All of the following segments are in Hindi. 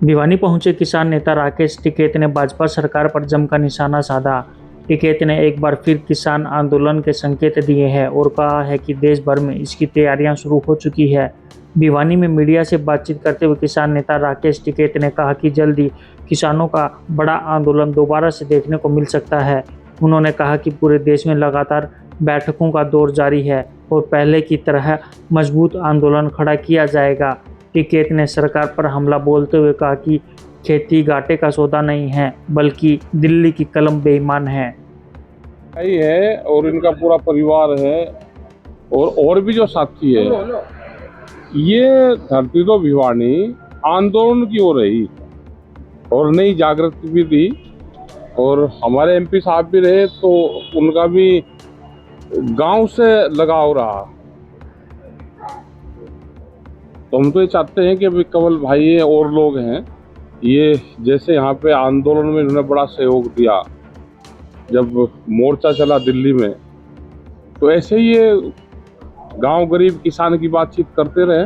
भिवानी पहुंचे किसान नेता राकेश टिकैत ने भाजपा सरकार पर जमकर निशाना साधा। टिकैत ने एक बार फिर किसान आंदोलन के संकेत दिए हैं और कहा है कि देश भर में इसकी तैयारियां शुरू हो चुकी है। भिवानी में मीडिया से बातचीत करते हुए किसान नेता राकेश टिकैत ने कहा कि जल्द ही किसानों का बड़ा आंदोलन दोबारा से देखने को मिल सकता है। उन्होंने कहा कि पूरे देश में लगातार बैठकों का दौर जारी है और पहले की तरह मजबूत आंदोलन खड़ा किया जाएगा। टिकैत ने सरकार पर हमला बोलते हुए कहा कि खेती घाटे का सौदा नहीं है, बल्कि दिल्ली की कलम बेईमान है। यही है और इनका पूरा परिवार है और भी जो साथी है, ये धरती तो भिवानी आंदोलन की हो रही और नई जागृति भी थी और हमारे एमपी साहब भी रहे तो उनका भी गांव से लगाव रहा। तो हम तो ये चाहते हैं कि अभी कमल भाई और लोग हैं, ये जैसे यहाँ पे आंदोलन में इन्होंने बड़ा सहयोग दिया जब मोर्चा चला दिल्ली में, तो ऐसे ही ये गांव गरीब किसान की बातचीत करते रहे।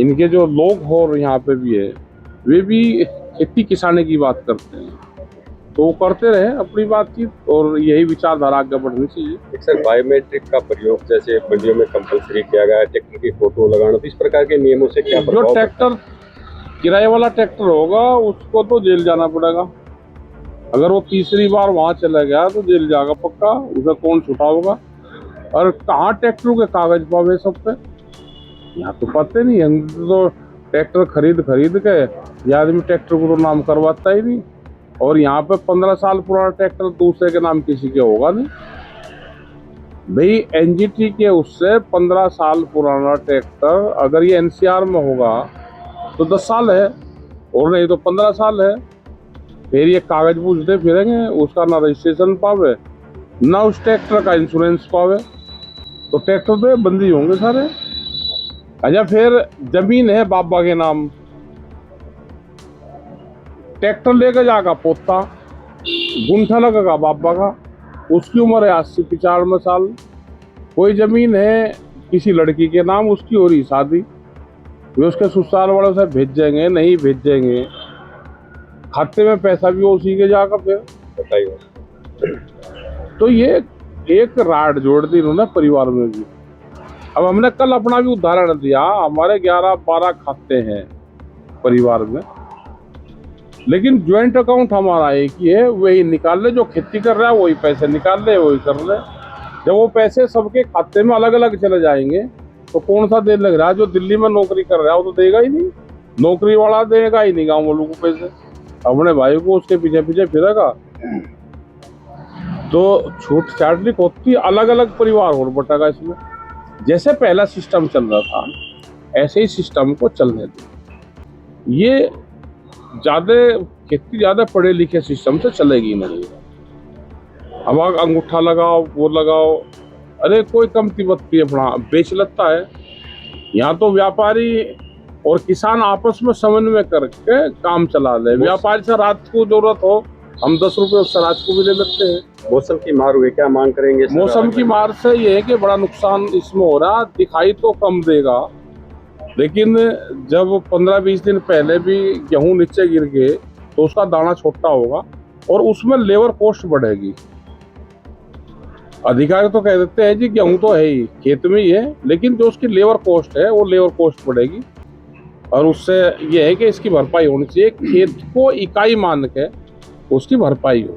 इनके जो लोग और यहाँ पे भी है वे भी खेती किसानी की बात करते हैं, तो वो करते रहे अपनी बातचीत और यही विचारधारा आगे बढ़नी चाहिए। सर, बायोमेट्रिक का प्रयोग जैसे मंडियों में कंपलसरी किया गया है, ट्रैक्टर की फोटो लगाना, तो इस प्रकार के नियमों से क्या जो ट्रैक्टर किराए वाला ट्रैक्टर होगा उसको तो जेल जाना पड़ेगा। अगर वो तीसरी बार वहां चला गया तो जेल जाएगा पक्का, उसे कौन छुटाओगा। और कहाँ ट्रैक्टरों के कागज पावे सब पे, यहाँ तो पता नहीं। हम तो ट्रैक्टर खरीद के ये आदमी ट्रैक्टर को तो नाम करवाता ही नहीं, और यहाँ पे 15 साल पुराना ट्रैक्टर दूसरे के नाम किसी के होगा नहीं भाई। एनजीटी के उससे 15 साल पुराना ट्रैक्टर अगर ये एनसीआर में होगा तो 10 साल है और नहीं तो 15 साल है। फिर ये कागज पूछते फिरेंगे, उसका ना रजिस्ट्रेशन पावे ना उस ट्रैक्टर का इंश्योरेंस पावे, तो ट्रैक्टर पे बंदी होंगे सारे। अच्छा, फिर जमीन है बाबा के नाम, ट्रैक्टर लेकर जाएगा पोता, गुंठा लगेगा बाबा का, उसकी उम्र है 80-95 साल। कोई जमीन है किसी लड़की के नाम, उसकी हो रही शादी, वे उसके ससुराल वालों से भेजेंगे नहीं भेजेंगे, खाते में पैसा भी उसी के जाएगा। फिर बताइए, तो ये एक राड जोड़ दी इन्होंने परिवार में भी। अब हमने कल अपना भी उदाहरण दिया, हमारे 11-12 खाते हैं परिवार में, लेकिन ज्वाइंट अकाउंट हमारा एक ही है, वही निकाल ले। जो खेती कर रहा है वही पैसे निकाल ले, वही कर ले। जब वो पैसे सबके खाते में अलग अलग चले जाएंगे तो कौन सा देने लग रहा है? जो दिल्ली में नौकरी कर रहा है वो तो देगा ही नहीं, नौकरी वाला देगा ही नहीं गाँव वालों को पैसे, अपने भाई को उसके पीछे पीछे फिरेगा। तो छूट छाट नहीं होती, अलग अलग परिवार और बटेगा इसमें। जैसे पहला सिस्टम चल रहा था ऐसे ही सिस्टम को चलने दो। ये खेती ज्यादा पढ़े लिखे सिस्टम से चलेगी नहीं। अब अंगूठा लगाओ वो लगाओ, अरे कोई कमती बत्ती अपना बेच लेता है। यहाँ तो व्यापारी और किसान आपस में समन्वय करके काम चला ले। व्यापारी से रात को जरूरत हो हम 10 रुपए उससे रात को भी ले लेते हैं। मौसम की मार हुई, क्या मांग करेंगे? मौसम की मार से ये है कि बड़ा नुकसान इसमें हो रहा, दिखाई तो कम देगा, लेकिन जब 15-20 दिन पहले भी गेहूं नीचे गिर गए तो उसका दाना छोटा होगा और उसमें लेबर कॉस्ट बढ़ेगी। अधिकारी तो कह देते हैं जी गेहूं तो है ही खेत में ही है, लेकिन जो उसकी लेबर कॉस्ट है वो लेबर कॉस्ट बढ़ेगी और उससे ये है कि इसकी भरपाई होनी चाहिए। खेत को इकाई मान के उसकी भरपाई हो।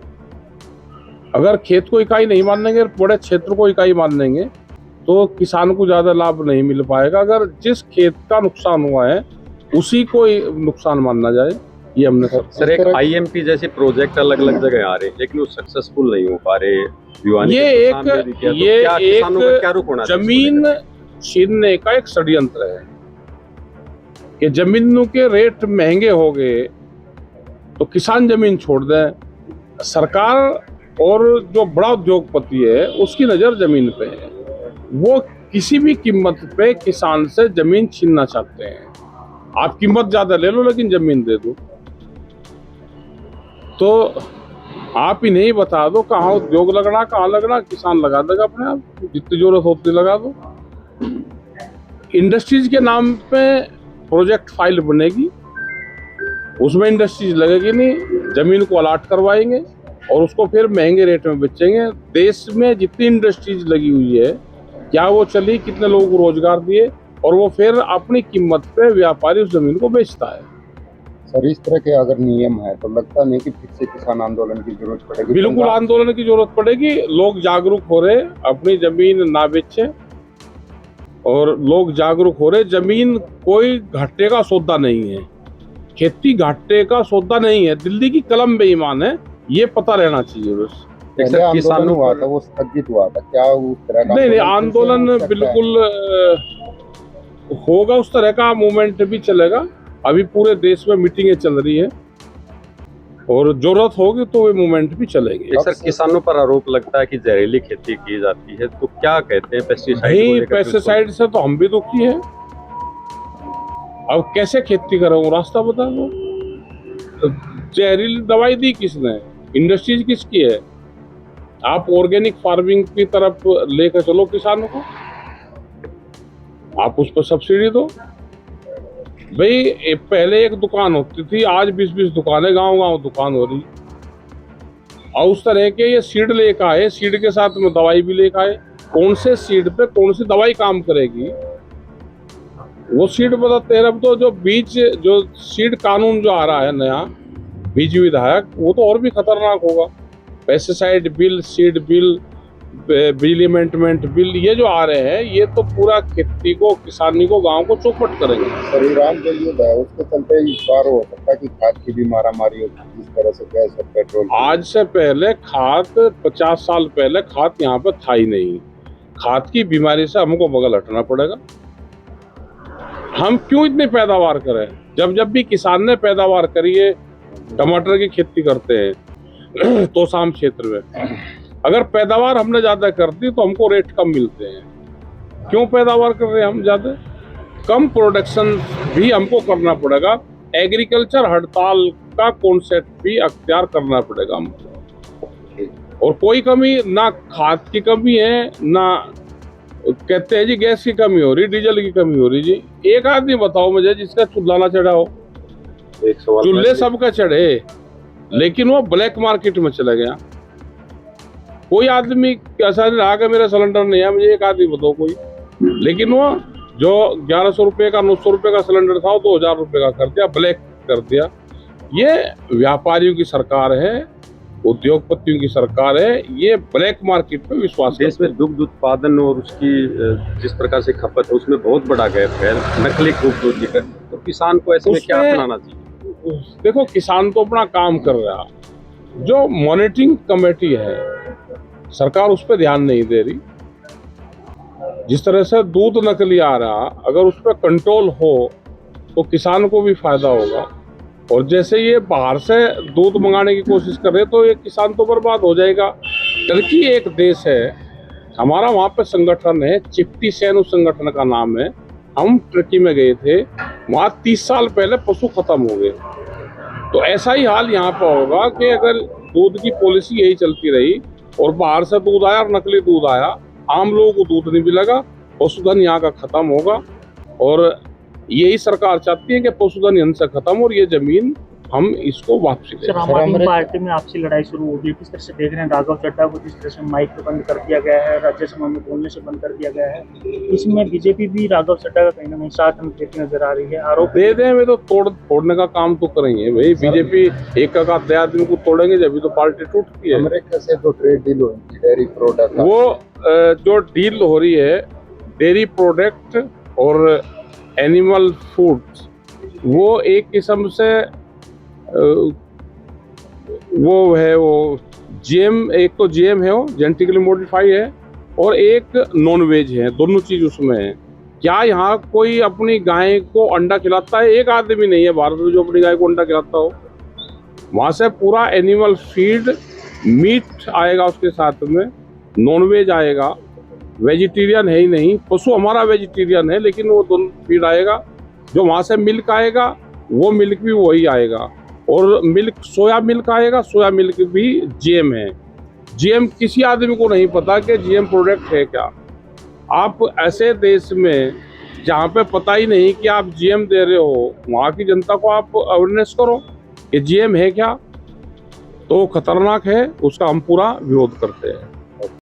अगर खेत को इकाई नहीं मानेंगे, बड़े क्षेत्र को इकाई मान लेंगे तो किसान को ज्यादा लाभ नहीं मिल पाएगा। अगर जिस खेत का नुकसान हुआ है उसी को नुकसान मानना जाए, ये हमने सर एक आईएमपी जैसे प्रोजेक्ट अलग अलग जगह आ रहे हैं लेकिन वो सक्सेसफुल नहीं हो पा रहे। ये एक जमीन छीनने का एक षड्यंत्र है कि जमीनों के रेट महंगे हो गए तो किसान जमीन छोड़ दें। सरकार और जो बड़ा उद्योगपति है उसकी नजर जमीन पे है, वो किसी भी कीमत पे किसान से जमीन छीनना चाहते हैं। आप कीमत ज्यादा ले लो लेकिन जमीन दे दो। तो आप ही नहीं बता दो कहाँ उद्योग लगना कहाँ लगना, किसान लगा देगा अपने आप, जितनी जरूरत होती लगा दो। इंडस्ट्रीज के नाम पे प्रोजेक्ट फाइल बनेगी, उसमें इंडस्ट्रीज लगेगी नहीं, जमीन को अलाट करवाएंगे और उसको फिर महंगे रेट में बेचेंगे। देश में जितनी इंडस्ट्रीज लगी हुई है, क्या वो चली, कितने लोगों को रोजगार दिए, और वो फिर अपनी कीमत पे व्यापारी उस जमीन को बेचता है। सर, इस तरह के अगर नियम है तो लगता नहीं कि फिर से किसान आंदोलन की जरूरत पड़ेगी। बिल्कुल आंदोलन की जरूरत पड़ेगी। लोग जागरूक हो रहे, अपनी जमीन ना बेचे, और लोग जागरूक हो रहे। जमीन कोई घाटे का सौदा नहीं है, खेती घाटे का सौदा नहीं है। दिल्ली की कलम बेईमान है, ये पता रहना चाहिए बस। पहले आंदोलन हुआ था, वो स्थगित हुआ था, क्या उस तरह का नहीं, आंदोलन बिल्कुल होगा, उस तरह का मूवमेंट भी चलेगा। अभी पूरे देश में मीटिंगें चल रही है और जरूरत होगी तो वे मूवमेंट भी चलेंगे। सर, किसानों पर आरोप लगता है कि जहरीली खेती की जाती है, तो क्या कहते हैं पेस्टिसाइड? नहीं, पेस्टिसाइड से तो हम भी दुखी है। अब कैसे खेती करें, रास्ता बता दो। जहरीली दवाई दी किसने? इंडस्ट्रीज किसकी है? आप ऑर्गेनिक फार्मिंग की तरफ लेकर चलो किसानों को, आप उस पर सब्सिडी दो। भाई, पहले एक दुकान होती थी, आज 20-20 दुकानें, गांव-गांव दुकान हो रही। और उस तरह के ये सीड लेकर आए, सीड के साथ में दवाई भी लेकर आए। कौन से सीड पे कौन सी दवाई काम करेगी, वो सीड बताते हैं। अब तो जो सीड कानून जो आ रहा है नया, बीज विधायक, वो तो और भी खतरनाक होगा। पेस्टिसाइड बिल, सीड बिल, बिजली मेंटेनेंस बिल, ये जो आ रहे हैं, ये तो पूरा खेती को, किसानी को, गांव को चौपट करेंगे। सर, ईरान जो युद्ध है उसके चलते इस बार हो सकता है कि खाद की भी मारामारी होती है, जिस तरह से गैस और पेट्रोल। आज से पहले खाद, 50 साल पहले खाद यहाँ पे था ही नहीं। खाद की बीमारी से हमको बगल हटना पड़ेगा। हम क्यों इतनी पैदावार करें? जब भी किसान ने पैदावार करी है, टमाटर की खेती करते हैं तो शाम क्षेत्र में, अगर पैदावार हमने ज्यादा कर दी तो हमको रेट कम मिलते हैं। क्यों पैदावार कर रहे हैं हम ज्यादा? कम प्रोडक्शन भी हमको करना पड़ेगा। एग्रीकल्चर हड़ताल का कॉन्सेप्ट भी अख्तियार करना पड़ेगा हमको। और कोई कमी ना, खाद की कमी है ना, कहते हैं जी गैस की कमी हो रही, डीजल की कमी हो रही। जी, एक आदमी बताओ मुझे जिसका चूल्हा ना चढ़ा हो। चूल्हे सबका चढ़े, लेकिन वो ब्लैक मार्केट में चला गया। कोई आदमी ऐसा नहीं रहा कि मेरा सिलेंडर नहीं है, मुझे एक आदमी बताओ कोई। लेकिन वो जो 1100 रुपये का, 900 रुपये का सिलेंडर था, वो 2000 रुपये का कर दिया, ब्लैक कर दिया। ये व्यापारियों की सरकार है, उद्योगपतियों की सरकार है। ये ब्लैक मार्केट पे विश्वास। देश में दुग्ध उत्पादन और उसकी जिस प्रकार से खपत है, उसमें बहुत बड़ा गैप है, नकली खूबसूरती का। तो किसान को ऐसे में क्या अपनाना चाहिए? देखो, किसान तो अपना काम कर रहा, जो मॉनिटरिंग कमेटी है सरकार उस पर ध्यान नहीं दे रही। जिस तरह से दूध नकली आ रहा, अगर उस पर कंट्रोल हो तो किसान को भी फायदा होगा। और जैसे ये बाहर से दूध मंगाने की कोशिश कर रहे, तो ये किसान तो बर्बाद हो जाएगा। टर्की एक देश है हमारा, वहाँ पे संगठन है, चिफ्टी सैन उस संगठन का नाम है। हम टर्की में गए थे, वहाँ 30 साल पहले पशु खत्म हो गए। तो ऐसा ही हाल यहाँ पर होगा कि अगर दूध की पॉलिसी यही चलती रही और बाहर से दूध आया और नकली दूध आया, आम लोगों को दूध नहीं मिलेगा, पशुधन यहाँ का खत्म होगा। और यही सरकार चाहती है कि पशुधन यहाँ से खत्म हो और ये जमीन हम इसको वापसी दें। आम आदमी पार्टी में आपसी लड़ाई शुरू हो गई, किस तरह से देख रहे हैं? राघव चड्ढा को जिस तरह से माइक पे बंद कर दिया गया है, राज्यसभा में बोलने से बंद कर दिया गया है, इसमें बीजेपी भी राघव चड्ढा का कहीं ना कहीं साथ में देती नजर आ रही है। आरोप दे दें, वे तो फोड़ने का काम तो करेंगे भाई। बीजेपी एक आधे आदमी को तोड़ेंगे जब तो पार्टी टूटती है। अमेरिका से जो ट्रेड डील हुई थी डेयरी प्रोडक्ट, वो जो डील हो रही है डेयरी प्रोडक्ट और एनिमल फूड्स, वो एक किस्म से वो है, वो जीएम, एक तो जीएम है, वो जेनेटिकली मॉडिफाई है, और एक नॉन वेज है। दोनों चीज उसमें है। क्या यहाँ कोई अपनी गाय को अंडा खिलाता है? एक आदमी नहीं है भारत में जो अपनी गाय को अंडा खिलाता हो। वहां से पूरा एनिमल फीड, मीट आएगा, उसके साथ में नॉन वेज आएगा। वेजिटेरियन है ही नहीं, पशु हमारा वेजिटेरियन है, लेकिन वो दोनों फीड आएगा। जो वहां से मिल्क आएगा, वो मिल्क भी वही आएगा। और मिल्क, सोया मिल्क आएगा, सोया मिल्क भी जीएम है। जीएम किसी आदमी को नहीं पता कि जीएम प्रोडक्ट है क्या। आप ऐसे देश में जहाँ पे पता ही नहीं कि आप जीएम दे रहे हो, वहाँ की जनता को आप अवेयरनेस करो कि जीएम है क्या, तो खतरनाक है, उसका हम पूरा विरोध करते हैं।